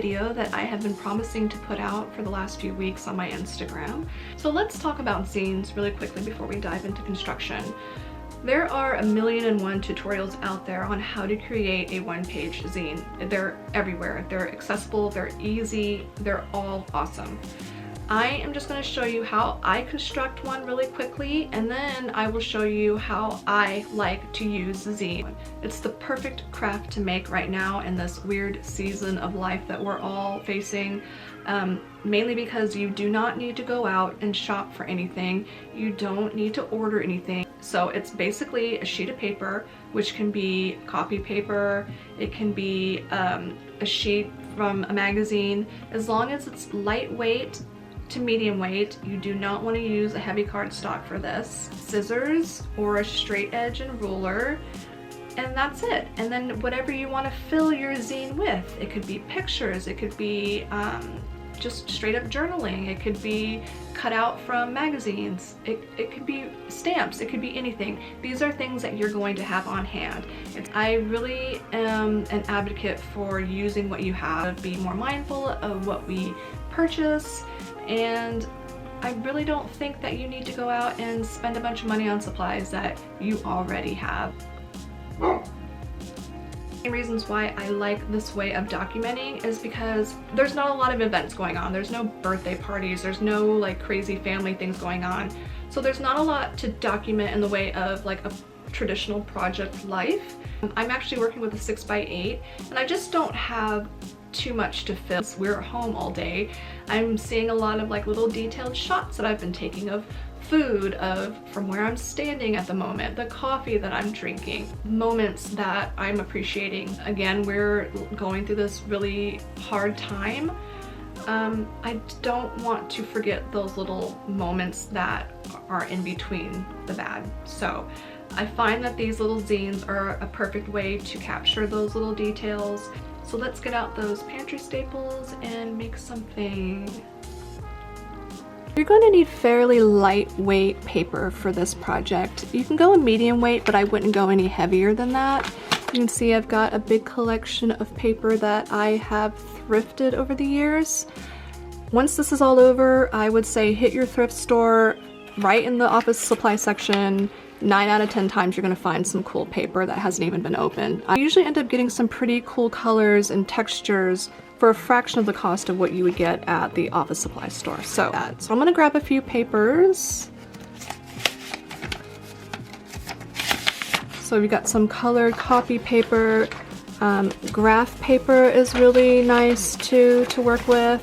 video that I have been promising to put out for the last few weeks on my Instagram. So let's talk about zines really quickly before we dive into construction. There are 1,000,001 tutorials out there on how to create a one-page zine. They're everywhere. They're accessible, they're easy, they're all awesome. I am just going to show you how I construct one really quickly, and then I will show you how I like to use Zine. It's the perfect craft to make right now in this weird season of life that we're all facing, mainly because you do not need to go out and shop for anything. You don't need to order anything. So it's basically a sheet of paper, which can be copy paper, it can be a sheet from a magazine. As long as it's lightweight to medium weight, you do not want to use a heavy cardstock for this. Scissors or a straight edge and ruler, and that's it. And then whatever you want to fill your zine with. It could be pictures, it could be just straight up journaling, it could be cut out from magazines, it could be stamps, it could be anything. These are things that you're going to have on hand. I really am an advocate for using what you have, be more mindful of what we purchase, and I really don't think that you need to go out and spend a bunch of money on supplies that you already have. The reasons why I like this way of documenting is because there's not a lot of events going on. There's no birthday parties, there's no like crazy family things going on. So there's not a lot to document in the way of like a traditional project life. I'm actually working with a 6x8 and I just don't have too much to fill. We're at home all day. I'm seeing a lot of like little detailed shots that I've been taking of food, from where I'm standing at the moment, the coffee that I'm drinking, moments that I'm appreciating. Again, we're going through this really hard time. I don't want to forget those little moments that are in between the bad. So I find that these little zines are a perfect way to capture those little details. So let's get out those pantry staples and make something. You're going to need fairly lightweight paper for this project. You can go a medium weight, but I wouldn't go any heavier than that. You can see I've got a big collection of paper that I have thrifted over the years. Once this is all over, I would say hit your thrift store right in the office supply section. 9 out of 10 times you're going to find some cool paper that hasn't even been opened. I usually end up getting some pretty cool colors and textures for a fraction of the cost of what you would get at the office supply store. So I'm going to grab a few papers. So we've got some colored copy paper. Graph paper is really nice to work with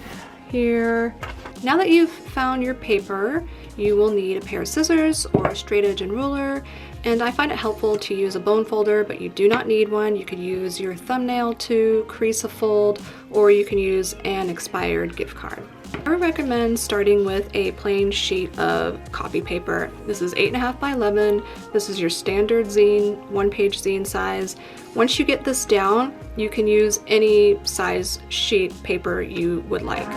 here. Now that you've found your paper, you will need a pair of scissors or a straight edge and ruler, and I find it helpful to use a bone folder, but you do not need one. You could use your thumbnail to crease a fold, or you can use an expired gift card. I recommend starting with a plain sheet of copy paper. This is 8.5 by 11. This is your standard zine, one-page zine size. Once you get this down, you can use any size sheet paper you would like.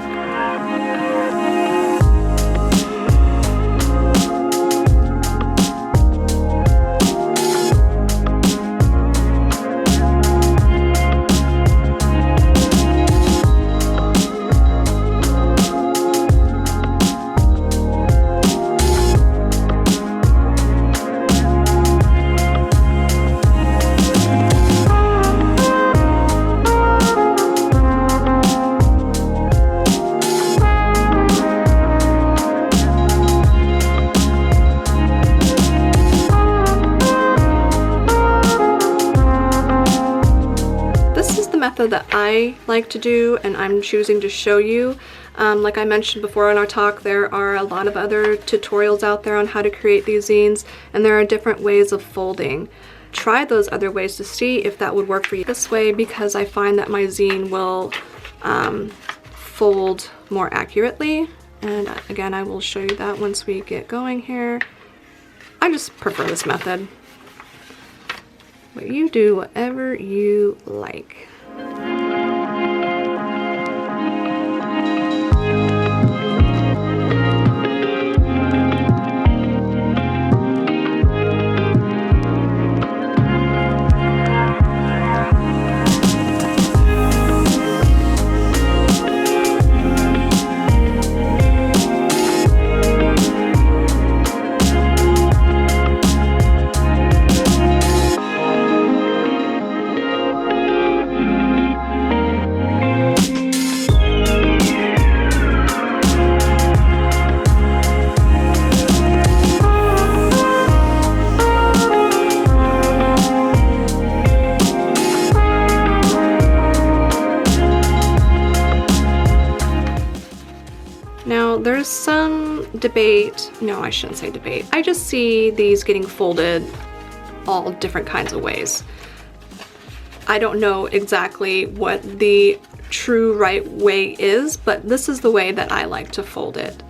Method that I like to do and I'm choosing to show you. Like I mentioned before in our talk, there are a lot of other tutorials out there on how to create these zines, and there are different ways of folding. Try those other ways to see if that would work for you this way, because I find that my zine will fold more accurately, and again I will show you that once we get going here. I just prefer this method, but you do whatever you like. debate, no, I shouldn't say debate. I just see these getting folded all different kinds of ways. I don't know exactly what the true right way is, but this is the way that I like to fold it.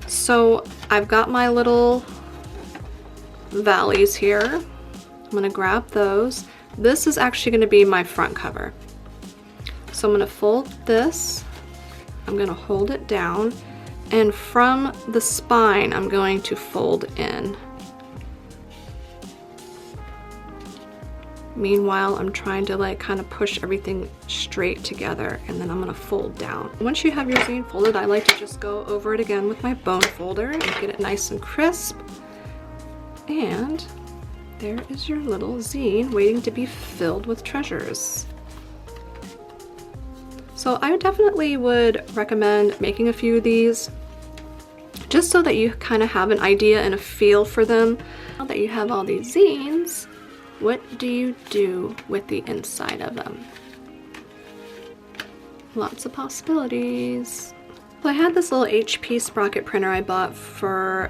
So I've got my little valleys here. I'm gonna grab those. This is actually gonna be my front cover. So I'm gonna fold this, I'm gonna hold it down, and from the spine, I'm going to fold in. Meanwhile, I'm trying to like kind of push everything straight together, and then I'm gonna fold down. Once you have your zine folded, I like to just go over it again with my bone folder and get it nice and crisp. And there is your little zine waiting to be filled with treasures. So I definitely would recommend making a few of these just so that you kind of have an idea and a feel for them. Now that you have all these zines, what do you do with the inside of them? Lots of possibilities. So I had this little HP sprocket printer I bought for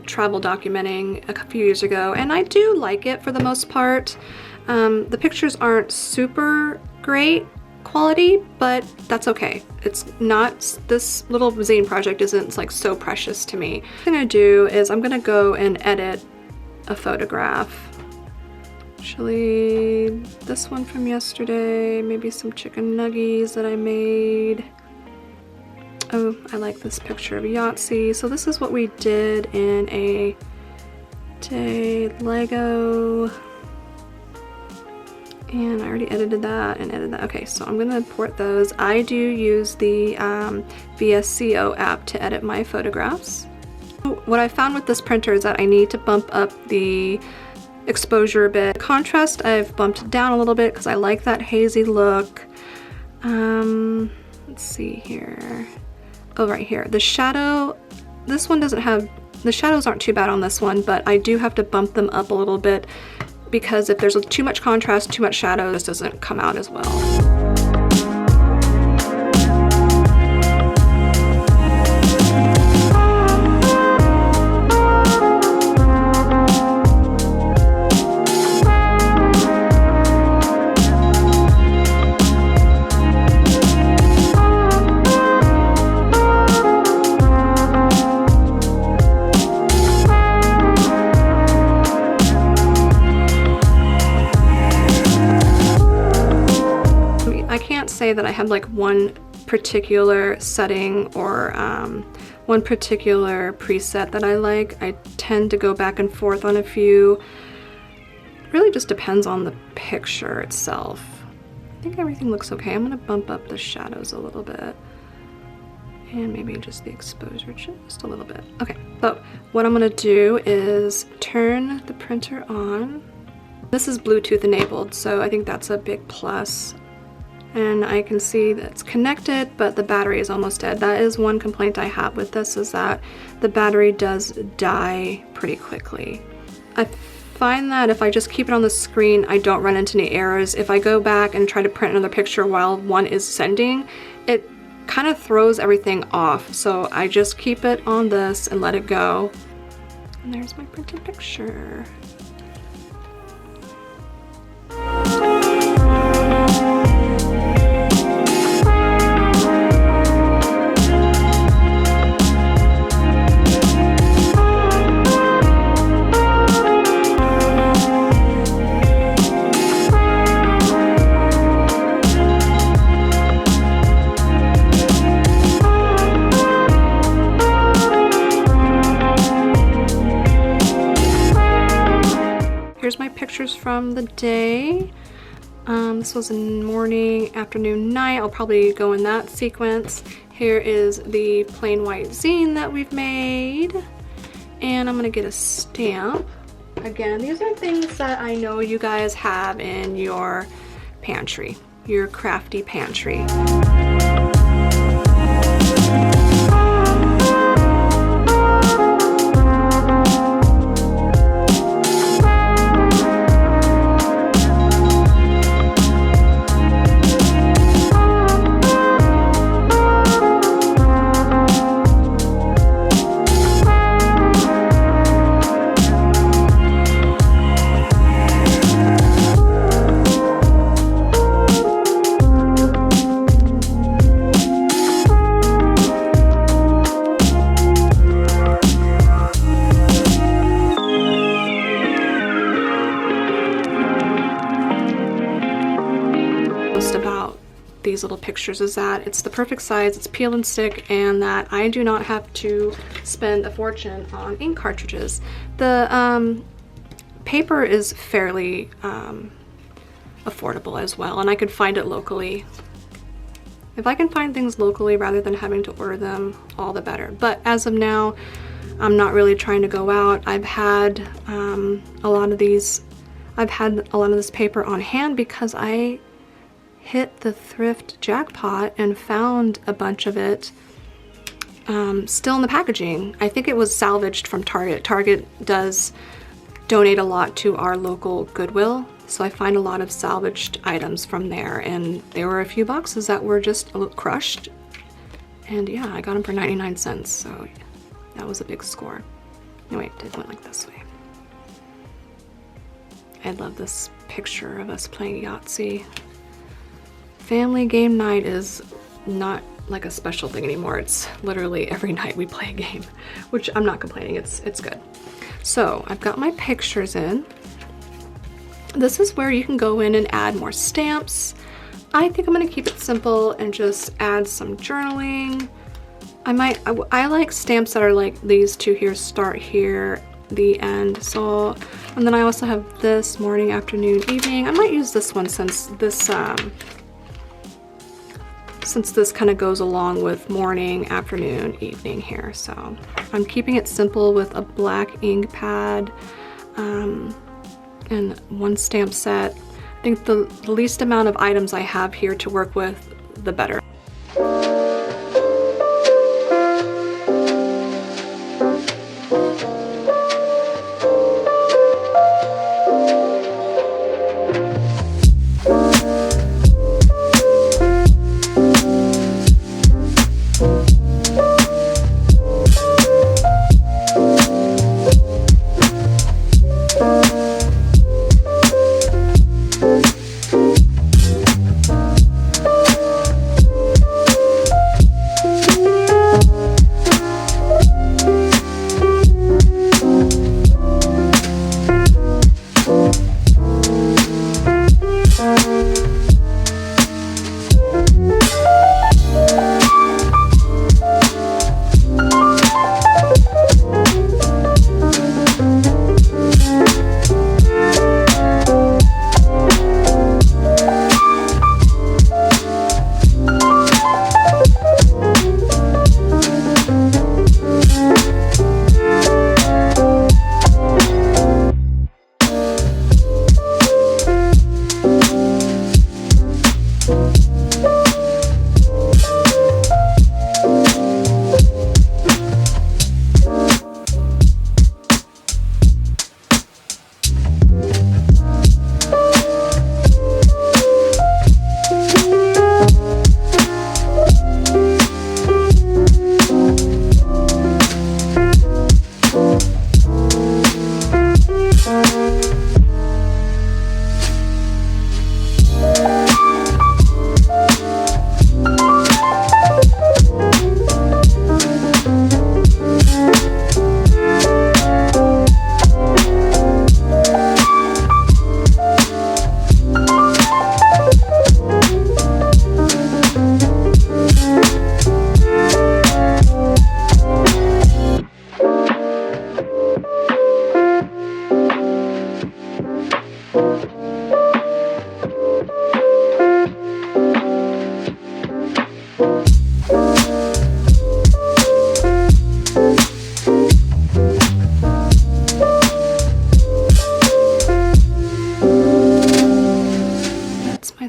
travel documenting a few years ago, and I do like it for the most part. The pictures aren't super great quality, but that's okay. It's not, this little zine project isn't like so precious to me. What I'm gonna do is I'm gonna go and edit a photograph. Actually, this one from yesterday, maybe some chicken nuggies that I made. Oh, I like this picture of Yahtzee. So this is what we did in a day Lego. And I already edited that and edited that. Okay, so I'm gonna import those. I do use the VSCO app to edit my photographs. What I found with this printer is that I need to bump up the exposure a bit. Contrast I've bumped down a little bit because I like that hazy look. Let's see here. Oh, right here. The shadow, this one doesn't have, the shadows aren't too bad on this one, but I do have to bump them up a little bit because if there's too much contrast, too much shadow, this doesn't come out as well. Say that I have like one particular setting or one particular preset that I like. I tend to go back and forth on a few. It really just depends on the picture itself. I think everything looks okay. I'm gonna bump up the shadows a little bit and maybe just the exposure just a little bit. Okay, so what I'm gonna do is turn the printer on. This is Bluetooth enabled, so I think that's a big plus. And I can see that it's connected, but the battery is almost dead. That is one complaint I have with this, is that the battery does die pretty quickly. I find that if I just keep it on the screen, I don't run into any errors. If I go back and try to print another picture while one is sending, it kind of throws everything off. So I just keep it on this and let it go. And there's my printed picture. Here's my pictures from the day. This was in morning, afternoon, night. I'll probably go in that sequence. Here is the plain white zine that we've made. And I'm gonna get a stamp. Again, these are things that I know you guys have in your pantry, your crafty pantry. these little pictures is that it's the perfect size, it's peel and stick, and that I do not have to spend a fortune on ink cartridges. The paper is fairly affordable as well, and I could find it locally. If I can find things locally rather than having to order them, all the better. But as of now, I'm not really trying to go out. I've had a lot of this paper on hand because I hit the thrift jackpot and found a bunch of it still in the packaging. I think it was salvaged from Target. Target does donate a lot to our local Goodwill, so I find a lot of salvaged items from there, and there were a few boxes that were just crushed, and yeah, I got them for 99 cents, so that was a big score. Anyway, it went like this way. I love this picture of us playing Yahtzee. Family game night is not like a special thing anymore. It's literally every night we play a game, which I'm not complaining, it's good. So I've got my pictures in. This is where you can go in and add more stamps. I think I'm gonna keep it simple and just add some journaling. I like stamps that are like these two here, start here, the end. So, and then I also have this morning, afternoon, evening. I might use this one since this kind of goes along with morning, afternoon, evening here. So I'm keeping it simple with a black ink pad and one stamp set. I think the least amount of items I have here to work with, the better.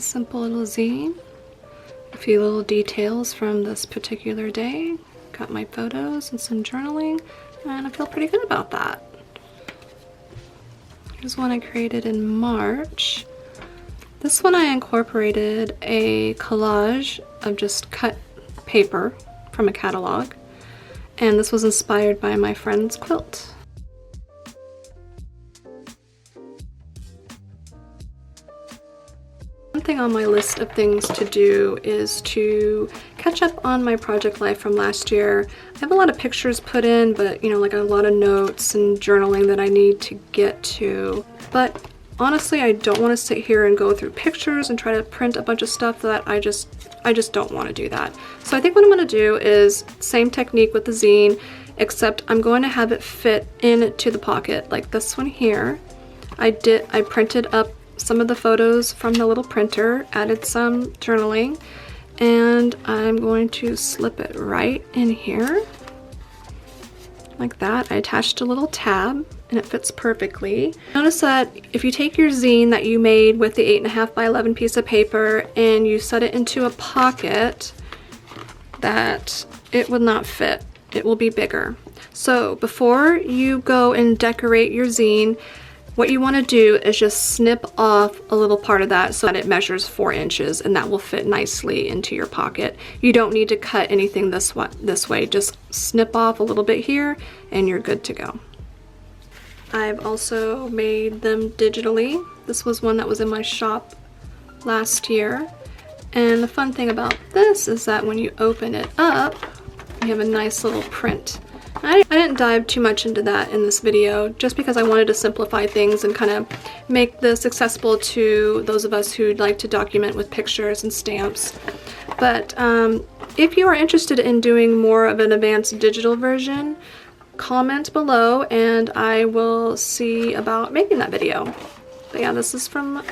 Simple little zine, a few little details from this particular day, got my photos and some journaling, and I feel pretty good about that. Here's one I created in March. This one I incorporated a collage of just cut paper from a catalog, and this was inspired by my friend's quilt. One thing on my list of things to do is to catch up on my project life from last year. I have a lot of pictures put in, but you know, like a lot of notes and journaling that I need to get to. But honestly, I don't want to sit here and go through pictures and try to print a bunch of stuff that I just don't want to do that. So I think what I'm going to do is same technique with the zine, except I'm going to have it fit into the pocket like this one here. I printed up some of the photos from the little printer, added some journaling, and I'm going to slip it right in here like that. I attached a little tab and it fits perfectly. Notice that if you take your zine that you made with the 8.5 by 11 piece of paper and you set it into a pocket, that it would not fit. It will be bigger. So before you go and decorate your zine, what you want to do is just snip off a little part of that so that it measures 4 inches, and that will fit nicely into your pocket. You don't need to cut anything this way. Just snip off a little bit here and you're good to go. I've also made them digitally. This was one that was in my shop last year. And the fun thing about this is that when you open it up, you have a nice little print. I didn't dive too much into that in this video, just because I wanted to simplify things and kind of make this accessible to those of us who'd like to document with pictures and stamps. But if you are interested in doing more of an advanced digital version, comment below and I will see about making that video. But yeah, this is from,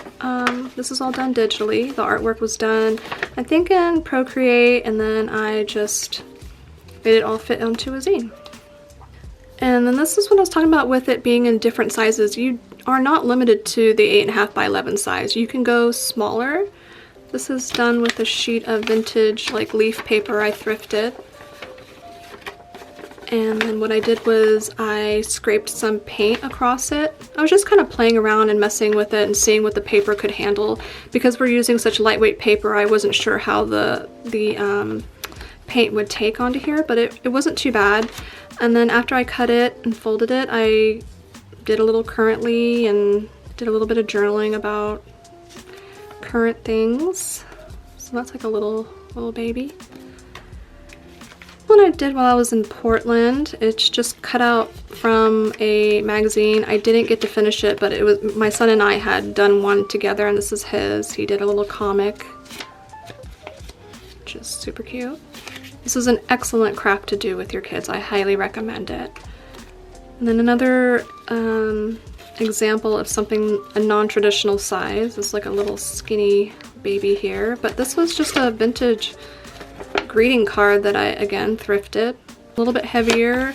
this is all done digitally. The artwork was done, I think, in Procreate, and then I just made it all fit onto a zine. And then this is what I was talking about with it being in different sizes. You are not limited to the 8.5 by 11 size. You can go smaller. This is done with a sheet of vintage like leaf paper I thrifted. And then what I did was I scraped some paint across it. I was just kind of playing around and messing with it and seeing what the paper could handle. Because we're using such lightweight paper, I wasn't sure how the paint would take onto here, but it wasn't too bad. And then after I cut it and folded it, I did a little currently and did a little bit of journaling about current things. So that's like a little baby. What I did while I was in Portland, it's just cut out from a magazine. I didn't get to finish it, but it was my son and I had done one together, and this is his. He did a little comic, which is super cute. This is an excellent craft to do with your kids. I highly recommend it. And then another example of something, a non-traditional size, is like a little skinny baby here. But this was just a vintage greeting card that I, again, thrifted. A little bit heavier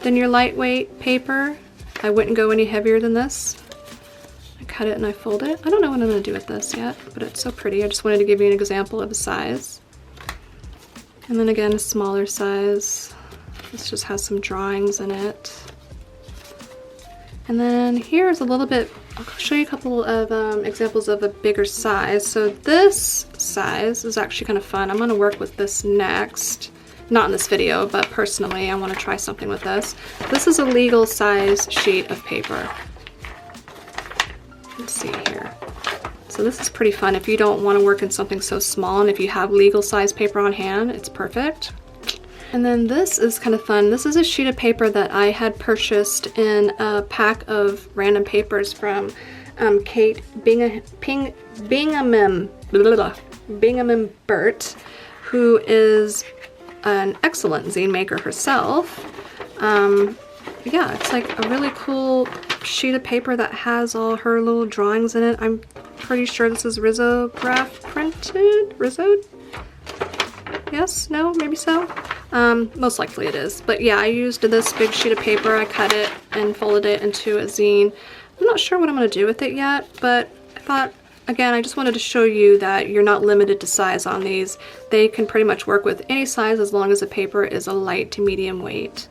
than your lightweight paper. I wouldn't go any heavier than this. I cut it and I fold it. I don't know what I'm going to do with this yet, but it's so pretty. I just wanted to give you an example of the size. And then again, a smaller size. This just has some drawings in it. And then here's a little bit, I'll show you a couple of examples of a bigger size. So this size is actually kind of fun. I'm going to work with this next. Not in this video, but personally I want to try something with this. This is a legal size sheet of paper. Let's see here. So this is pretty fun if you don't want to work in something so small, and if you have legal size paper on hand, it's perfect. And then this is kind of fun. This is a sheet of paper that I had purchased in a pack of random papers from Kate Bingham Burt, who is an excellent zine maker herself. Yeah, it's like a really cool sheet of paper that has all her little drawings in it. I'm pretty sure this is risograph printed? Rizzoed? Yes? No? Maybe so? Most likely it is. But yeah, I used this big sheet of paper. I cut it and folded it into a zine. I'm not sure what I'm going to do with it yet, but I thought, again, I just wanted to show you that you're not limited to size on these. They can pretty much work with any size as long as the paper is a light to medium weight.